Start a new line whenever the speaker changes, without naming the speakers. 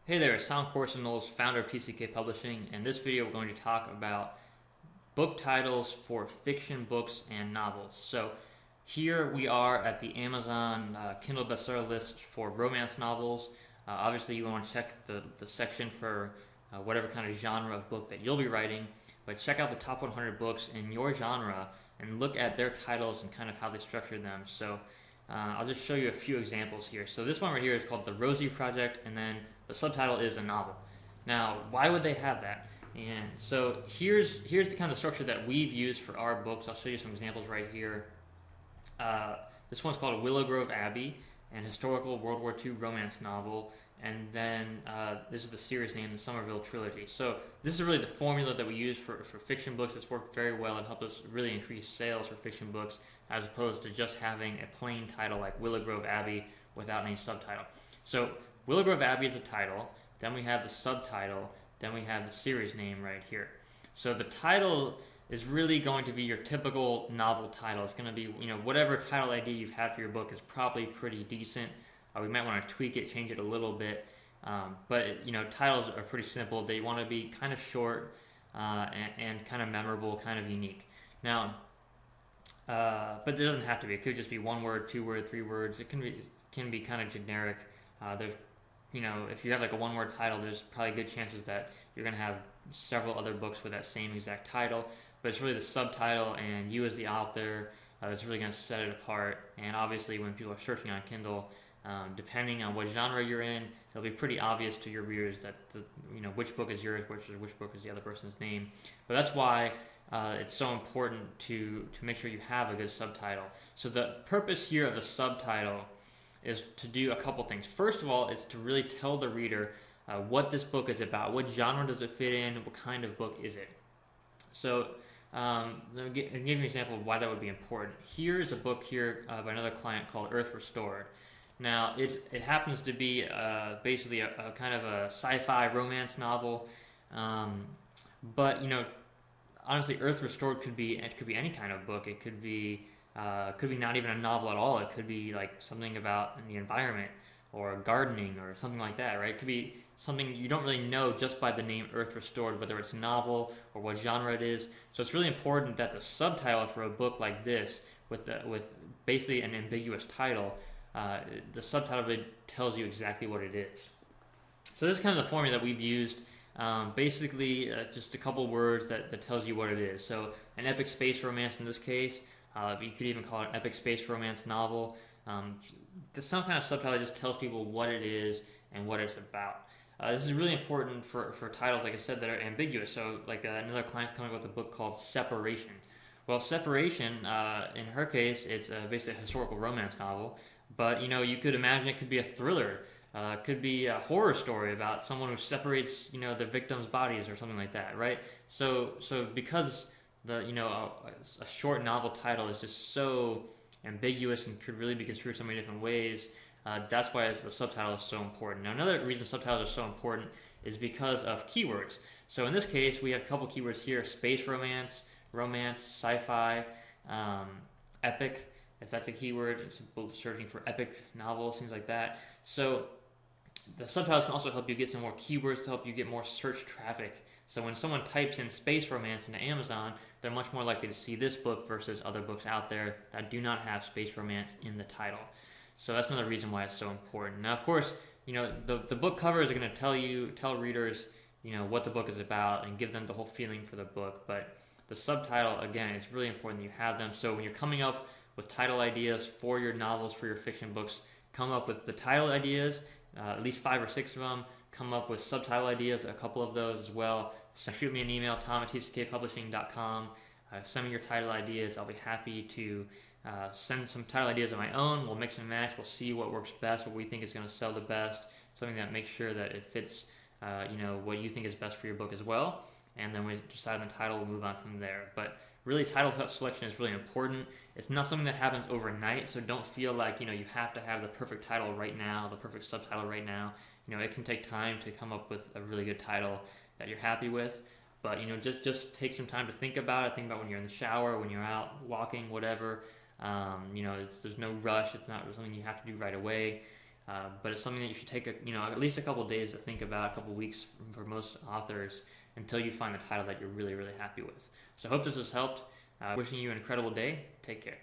Hey there, it's Tom Corson-Knowles, founder of TCK Publishing. In this video, we're going to talk about book titles for fiction books and novels. So here we are at the Amazon Kindle bestseller list for romance novels. Obviously, you want to check the section for whatever kind of genre of book that you'll be writing, but check out the top 100 books in your genre and look at their titles and kind of how they structure them. So I'll just show you a few examples here. So this one right here is called The Rosie Project, and then the subtitle is a novel. Now, why would they have that? And so here's the kind of structure that we've used for our books. I'll show you some examples right here. This one's called Willow Grove Abbey, an historical World War II romance novel. And then this is the series name, the Somerville Trilogy. So this is really the formula that we use for fiction books. It's worked very well and helped us really increase sales for fiction books, as opposed to just having a plain title like Willow Grove Abbey without any subtitle. So Willow Grove Abbey is the title, then we have the subtitle, then we have the series name right here. So the title is really going to be your typical novel title. It's going to be, whatever title idea you've had for your book is probably pretty decent. We might want to tweak it, change it a little bit, but titles are pretty simple. They want to be kind of short and kind of memorable, kind of unique. Now, but it doesn't have to be. It could just be one word, 2 words, 3 words. It can be kind of generic. There's if you have like a one-word title, there's probably good chances that you're going to have several other books with that same exact title. But it's really the subtitle and you as the author that's really going to set it apart. And obviously, when people are searching on Kindle, depending on what genre you're in, it'll be pretty obvious to your readers that which book is yours, which book is the other person's name. But that's why it's so important to make sure you have a good subtitle. So the purpose here of the subtitle is to do a couple things. First of all, it's to really tell the reader what this book is about. What genre does it fit in? What kind of book is it? So let me give you an example of why that would be important. Here's a book here by another client called Earth Restored. Now, it happens to be basically a kind of a sci-fi romance novel, but honestly, Earth Restored could be any kind of book. It could be not even a novel at all. It could be like something about the environment or gardening or something like that, right? It could be something you don't really know just by the name Earth Restored, whether it's a novel or what genre it is. So it's really important that the subtitle for a book like this, with basically an ambiguous title, the subtitle really tells you exactly what it is. So this is kind of the formula that we've used. Basically, just a couple words that tells you what it is. So an epic space romance in this case. You could even call it an epic space romance novel. Some kind of subtitle just tells people what it is and what it's about. This is really important for titles, like I said, that are ambiguous. So like another client's coming up with a book called Separation. Well, Separation, in her case, it's basically a historical romance novel. But you could imagine it could be a thriller. It could be a horror story about someone who separates the victims' bodies or something like that, right? So because a short novel title is just so ambiguous and could really be construed so many different ways. That's why the subtitle is so important. Now, another reason subtitles are so important is because of keywords. So in this case, we have a couple keywords here: space romance, sci-fi, epic. If that's a keyword, it's both searching for epic novels, things like that. So the subtitles can also help you get some more keywords to help you get more search traffic. So when someone types in space romance into Amazon, they're much more likely to see this book versus other books out there that do not have space romance in the title. So that's another reason why it's so important. Now, of course, the book covers are going to tell readers, what the book is about and give them the whole feeling for the book. But the subtitle, again, it's really important that you have them. So when you're coming up with title ideas for your novels, for your fiction books, come up with the title ideas, at least 5 or 6 of them. Come up with subtitle ideas, a couple of those as well. So shoot me an email, tom@tckpublishing.com. Send me your title ideas. I'll be happy to send some title ideas of my own. We'll mix and match. We'll see what works best, what we think is going to sell the best, something that makes sure that it fits what you think is best for your book as well. And then we decide on the title, we'll move on from there. But really, title selection is really important. It's not something that happens overnight, so don't feel like you have to have the perfect title right now, the perfect subtitle right now. It can take time to come up with a really good title that you're happy with. But just take some time to think about it. Think about when you're in the shower, when you're out walking, whatever. There's no rush. It's not something you have to do right away. but it's something that you should take at least a couple days to think about, a couple weeks for most authors, until you find the title that you're really, really happy with. So I hope this has helped. Wishing you an incredible day. Take care.